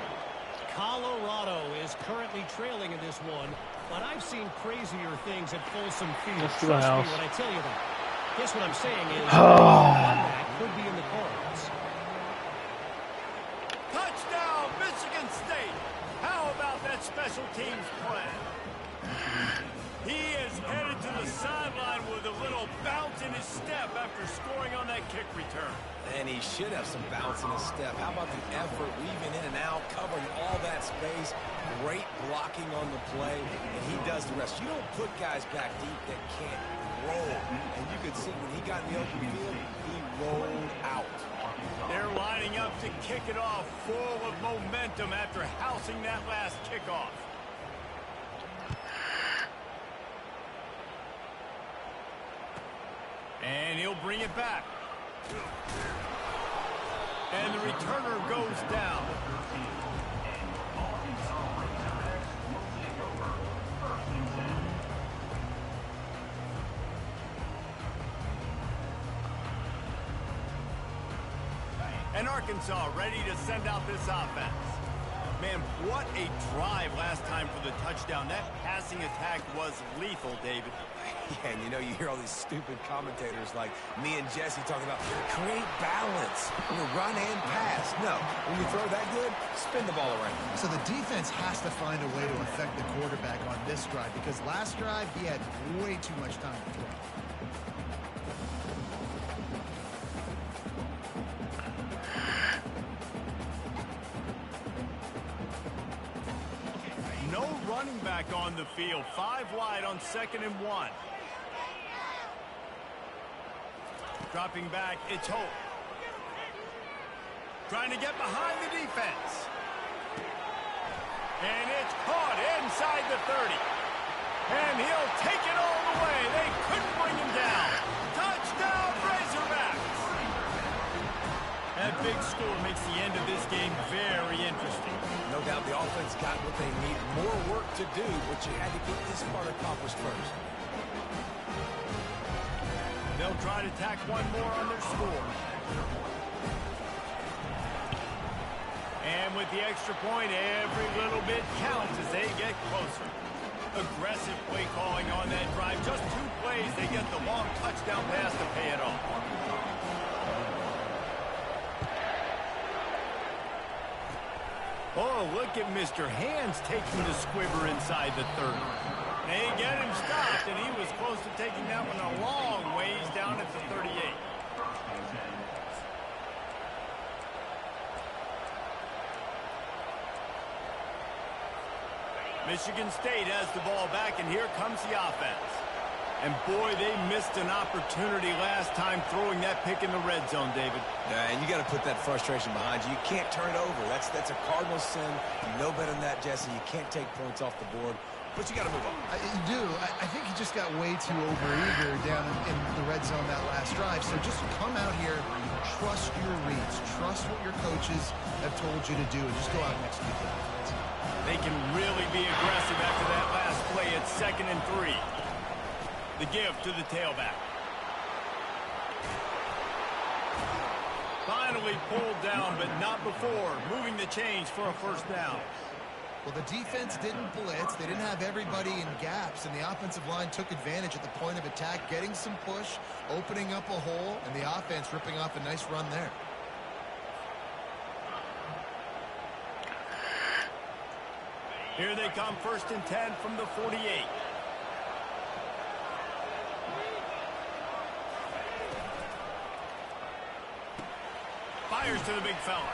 Colorado is currently trailing in this one, but I've seen crazier things at Folsom Field. Let's do Trust the me house. when I tell you that. Guess what I'm saying is that could be in the cards. Touchdown, Michigan State! How about that special teams play? He is headed to the sideline with a little bounce in his step after scoring on that kick return. And he should have some bounce in his step. How about the effort, weaving in and out, covering all that space, great blocking on the play, and he does the rest. You don't put guys back deep that can't roll. And you could see when he got in the open field, he rolled out. They're lining up to kick it off full of momentum after housing that last kickoff. And he'll bring it back. And the returner goes down. And Arkansas ready to send out this offense. Man, what a drive last time for the touchdown. That passing attack was lethal, David. Yeah, and you know, you hear all these stupid commentators like me and Jesse talking about create balance, run and pass. No, when you throw that good, spin the ball around. So the defense has to find a way to affect the quarterback on this drive, because last drive he had way too much time to throw. No running back on the field. 5 wide on 2nd and 1. Dropping back, it's Hope. Trying to get behind the defense. And it's caught inside the 30. And he'll take it all the way. They couldn't bring him down. Touchdown, Razorbacks! That big score makes the end of this game very interesting. No doubt the offense got what they need. More work to do, but you had to get this part accomplished first. They'll try to tack one more on their score. And with the extra point, every little bit counts as they get closer. Aggressive play calling on that drive. Just 2 plays, they get the long touchdown pass to pay it off. Oh, look at Mr. Hands taking the squibber inside the 30. They get him stopped, and he was close to taking that one a long ways down at the 38. Michigan State has the ball back, and here comes the offense. And boy, they missed an opportunity last time throwing that pick in the red zone, David. And you got to put that frustration behind you. You can't turn it over. That's a cardinal sin. You know better than that, Jesse. You can't take points off the board, but you got to move on. You do. I think he just got way too overeager down in the red zone that last drive. So just come out here, trust your reads, trust what your coaches have told you to do, and just go out and execute the offense. They can really be aggressive after that last play at 2nd and 3. The give to the tailback. Finally pulled down, but not before moving the chains for a first down. Well, the defense didn't blitz. They didn't have everybody in gaps, and the offensive line took advantage at the point of attack, getting some push, opening up a hole, and the offense ripping off a nice run there. Here they come, 1st and 10 from the 48. Fires to the big fella.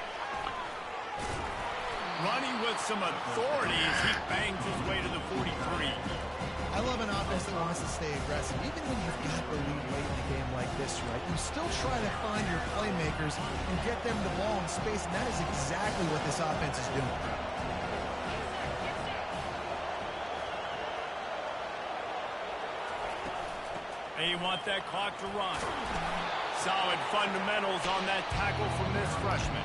Running with some authority as he bangs his way to the 43. I love an offense that wants to stay aggressive. Even when you've got the lead late in a game like this, right, you still try to find your playmakers and get them the ball in space, and that is exactly what this offense is doing. They want that clock to run. Solid fundamentals on that tackle from this freshman.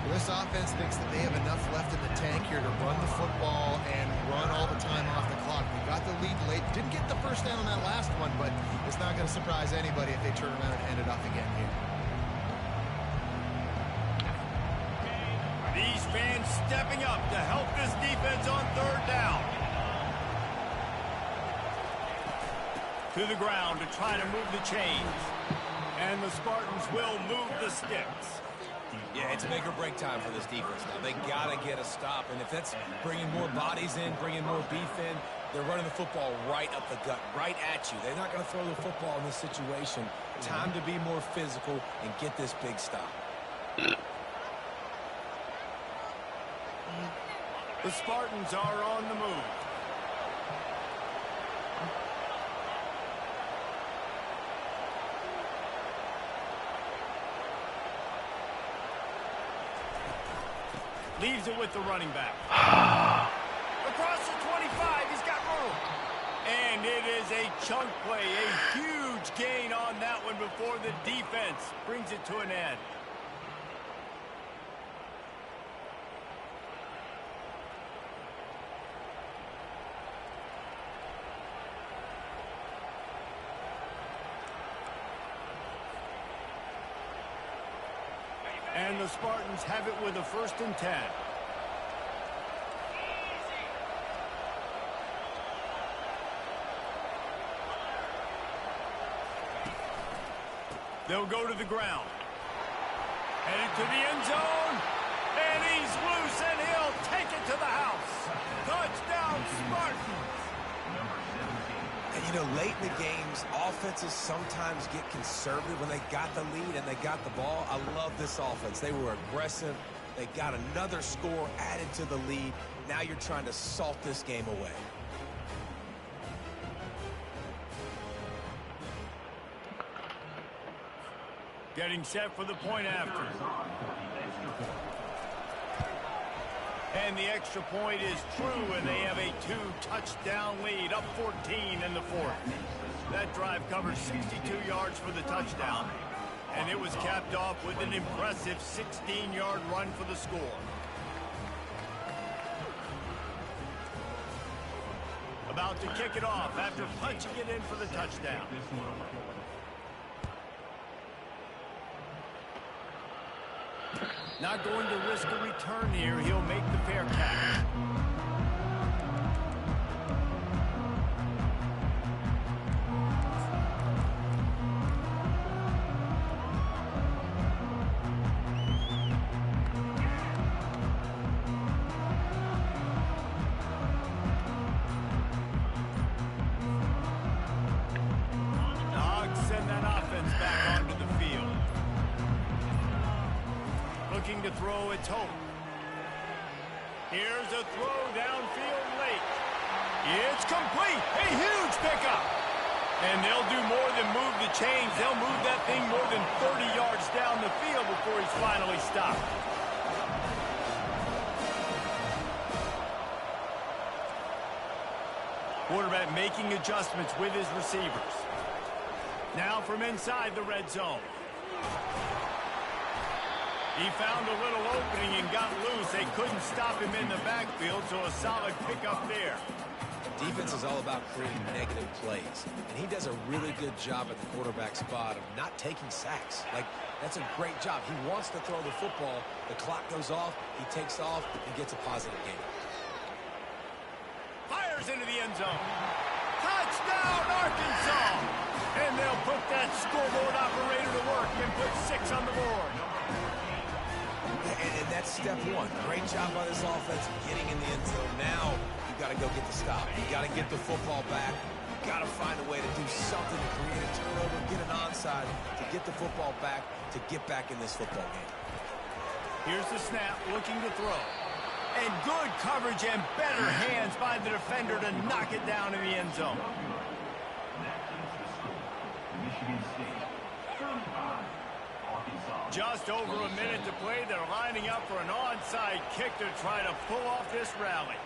Well, this offense thinks that they have enough left in the tank here to run the football and run all the time off the clock. They got the lead late. Didn't get the first down on that last one, but it's not going to surprise anybody if they turn around and hand it off again here. These fans stepping up to help this defense on 3rd down. To the ground to try to move the chains. And the Spartans will move the sticks. Yeah, it's make or break time for this defense now. They got to get a stop, and if that's bringing more bodies in, bringing more beef in, they're running the football right up the gut, right at you. They're not going to throw the football in this situation. Time to be more physical and get this big stop. The Spartans are on the move. Leaves it with the running back. Across the 25, he's got room. And it is a chunk play, a huge gain on that one before the defense brings it to an end. And the Spartans have it with a 1st and 10. They'll go to the ground. Headed to the end zone. And he's loose, and he'll take it to the house. Touchdown, Spartans. And, you know, late in the games, offenses sometimes get conservative when they got the lead and they got the ball. I love this offense. They were aggressive. They got another score added to the lead. Now you're trying to salt this game away. Getting set for the point after. And the extra point is true, and they have a 2-touchdown lead, up 14 in the 4th. That drive covers 62 yards for the touchdown, and it was capped off with an impressive 16-yard run for the score. About to kick it off after punching it in for the touchdown. Not going to risk a return here. He'll make the fair catch. To throw, it's home. Here's a throw downfield late. It's complete. A huge pickup. And they'll do more than move the chains. They'll move that thing more than 30 yards down the field before he's finally stopped. Quarterback making adjustments with his receivers. Now from inside the red zone. He found a little opening and got loose. They couldn't stop him in the backfield, so a solid pickup there. Defense is all about creating negative plays, and he does a really good job at the quarterback spot of not taking sacks. Like, that's a great job. He wants to throw the football. The clock goes off. He takes off and gets a positive gain. Fires into the end zone. Touchdown, Arkansas! And they'll put that scoreboard operator to work and put 6 on the board. And that's step one. Great job by this offense getting in the end zone. Now you got to go get the stop. You got to get the football back. You got to find a way to do something to create a turnover, get an onside, to get the football back, to get back in this football game. Here's the snap, looking to throw. And good coverage and better hands by the defender to knock it down in the end zone. Michigan State, 35. Just over a minute to play. They're lining up for an onside kick to try to pull off this rally.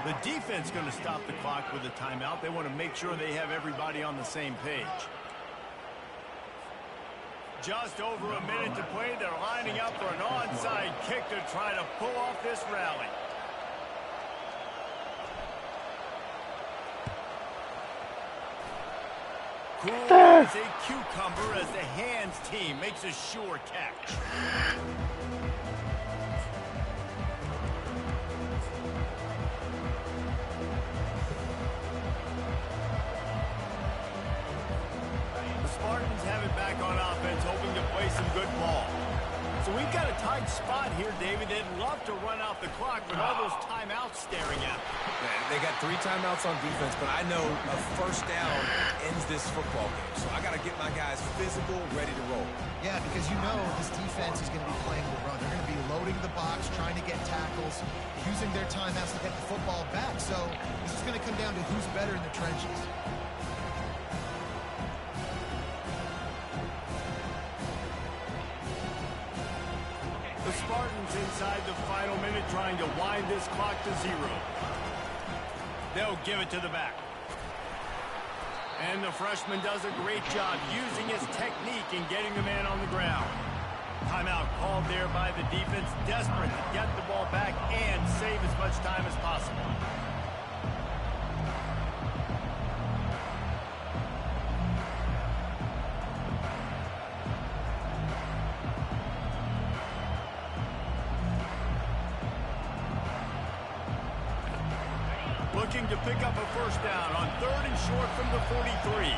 The defense going to stop the clock with a timeout. They want to make sure they have everybody on the same page. Just over a minute to play. They're lining up for an onside kick to try to pull off this rally. Cool as a cucumber as the hands team makes a sure catch. The Spartans have it back on offense, hoping to play some good ball. So we've got a tight spot here, David. They'd love to run out the clock with all those timeouts staring at them. Yeah, they got 3 timeouts on defense, but I know a first down ends this football game. So I got to get my guys physical, ready to roll. Yeah, because you know this defense is going to be playing the run. They're going to be loading the box, trying to get tackles, using their timeouts to get the football back. So this is going to come down to who's better in the trenches. The Spartans inside the final minute trying to wind this clock to 0. They'll give it to the back. And the freshman does a great job using his technique and getting the man on the ground. Timeout called there by the defense, desperate to get the ball back and save as much time as possible. Looking to pick up a first down on 3rd and short from the 43.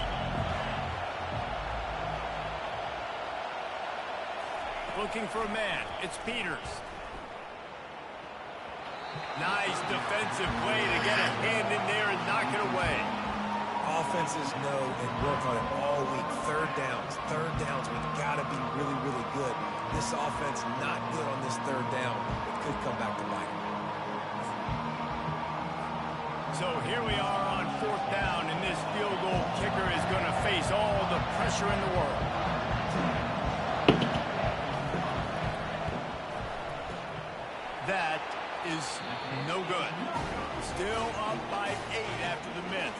Looking for a man. It's Peters. Nice defensive play to get a hand in there and knock it away. Offenses know and work on it all week. Third downs. We've got to be really, really good. This offense not good on this 3rd down. It could come back to bite them. So here we are on 4th down, and this field goal kicker is going to face all the pressure in the world. That is no good. Still up by 8 after the miss.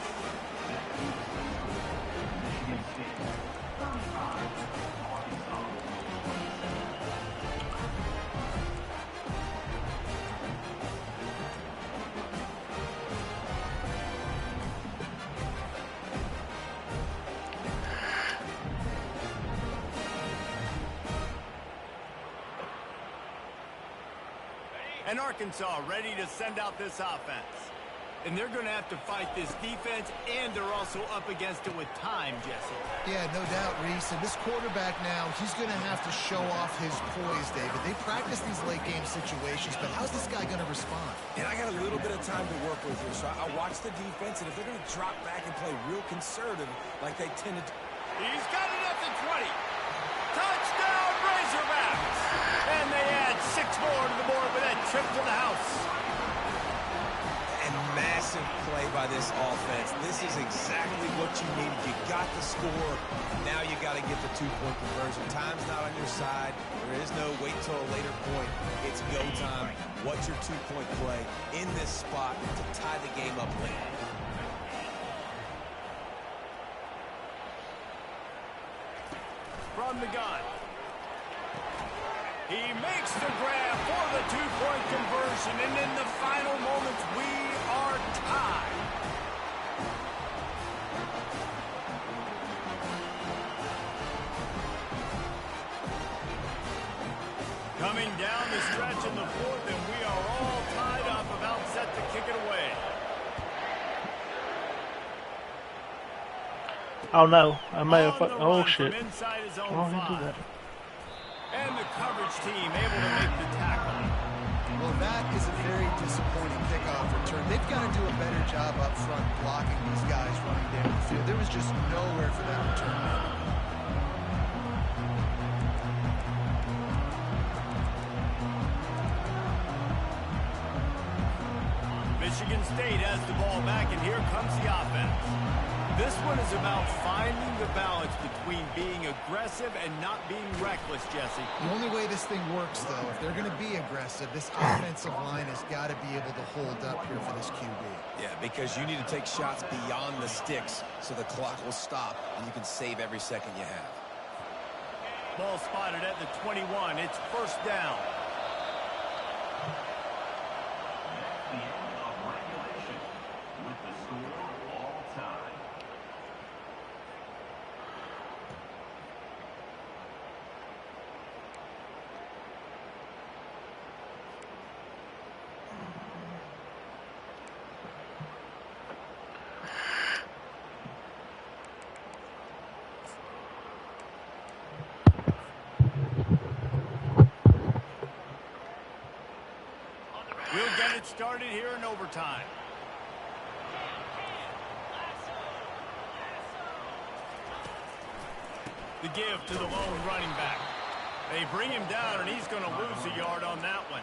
And Arkansas ready to send out this offense. And they're going to have to fight this defense, and they're also up against it with time, Jesse. Yeah, no doubt, Reese. And this quarterback now, he's going to have to show off his poise, David. They practice these late-game situations, but how's this guy going to respond? And I got a little bit of time to work with here, so I watch the defense, and if they're going to drop back and play real conservative like they tend to do. He's got it at the 20. Touchdown, Razorbacks! And they add 6 more to the board with that trip to the house. Massive play by this offense. This is exactly what you needed. You got the score. Now you got to get the 2-point conversion. Time's not on your side. There is no wait till a later point. It's go time. What's your 2-point play in this spot to tie the game up late? From the gun. He makes the grab for the 2-point conversion, and in the final moments, we are tied. Coming down the stretch in the fourth, and we are all tied up, about set to kick it away. Oh no, I may have fucked. Oh shit. Why don't you do that? And the coverage team able to make the tackle. Well, that is a very disappointing kickoff return. They've got to do a better job up front blocking these guys running down the field. There was just nowhere for that return. Michigan State has the ball back, and here comes the offense. This one is about finding the balance between being aggressive and not being reckless, Jesse. The only way this thing works, though, if they're going to be aggressive, this offensive line has got to be able to hold up here for this QB. Yeah, because you need to take shots beyond the sticks so the clock will stop and you can save every second you have. Ball spotted at the 21. It's first down. The end of regulation with the score all time. We'll get it started here in overtime. The give to the lone running back. They bring him down, and he's going to lose a yard on that one.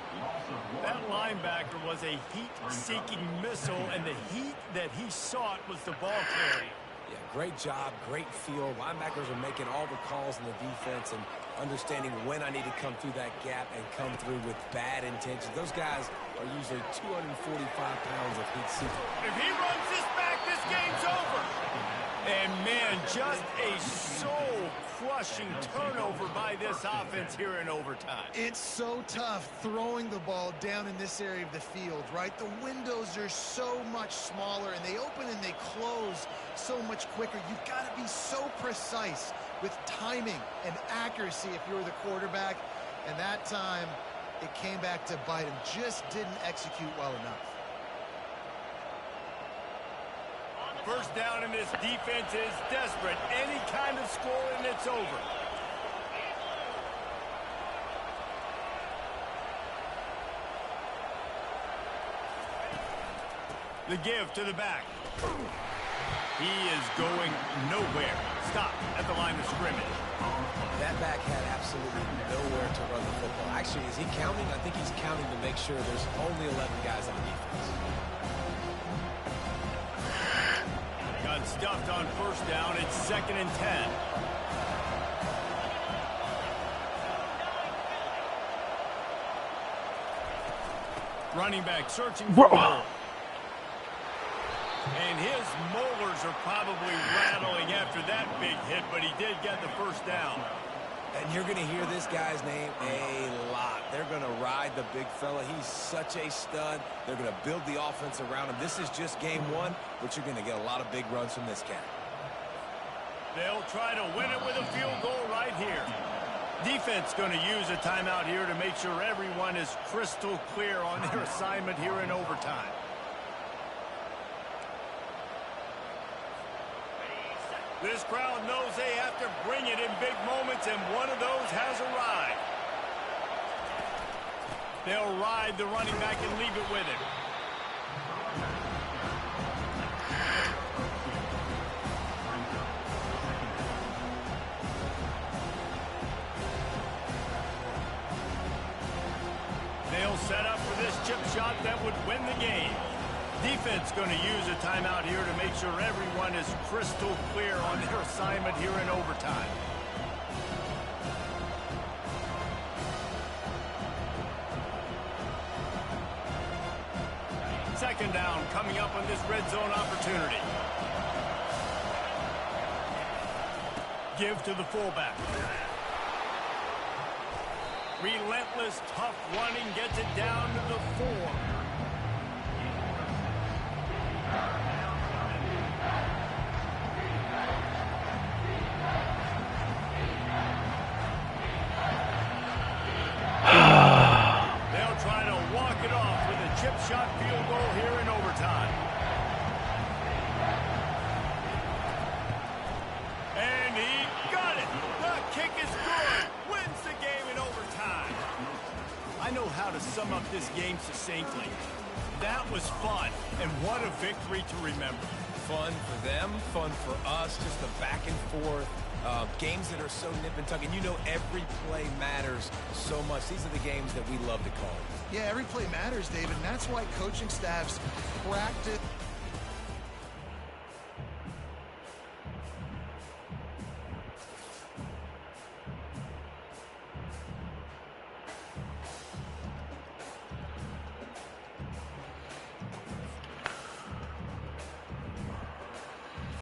That linebacker was a heat-seeking missile, and the heat that he sought was the ball carrier. Yeah, great job, great feel. Linebackers are making all the calls in the defense and understanding when I need to come through that gap and come through with bad intentions. Those guys are usually 245 pounds of heat seeking. If he runs this back, this game's over. And, man, just a soul-crushing turnover by this offense here in overtime. It's so tough throwing the ball down in this area of the field, right? The windows are so much smaller, and they open and they close so much quicker. You've got to be so precise with timing and accuracy if you're the quarterback. And that time, it came back to bite him. Just didn't execute well enough. First down, and this defense is desperate. Any kind of score, and it's over. The give to the back. He is going nowhere. Stop at the line of scrimmage. That back had absolutely nowhere to run the football. Actually, is he counting? I think he's counting to make sure there's only 11 guys on defense. Got stuffed on first down. It's 2nd and 10. Running back searching for the hole. And his molars are probably rattling after that big hit, but he did get the first down. And you're going to hear this guy's name a lot. They're going to ride the big fella. He's such a stud. They're going to build the offense around him. This is just game one, but you're going to get a lot of big runs from this cat. They'll try to win it with a field goal right here. Defense going to use a timeout here to make sure everyone is crystal clear on their assignment here in overtime. This crowd knows they have to bring it in big moments, and one of those has arrived. They'll ride the running back and leave it with him. They'll set up for this chip shot that would win the game. Defense going to use a timeout here to make sure everyone is crystal clear on their assignment here in overtime. Second down coming up on this red zone opportunity. Give to the fullback. Relentless, tough running gets it down to the 4. They'll try to walk it off with a chip shot field goal here in overtime. And he got it. The kick is good. Wins the game in overtime. I know how to sum up this game succinctly. That was fun, and what a victory to remember. Fun for them, fun for us, just the back and forth. Games that are so nip and tuck, and you know every play matters so much. These are the games that we love to call. Yeah, every play matters, David, and that's why coaching staffs practice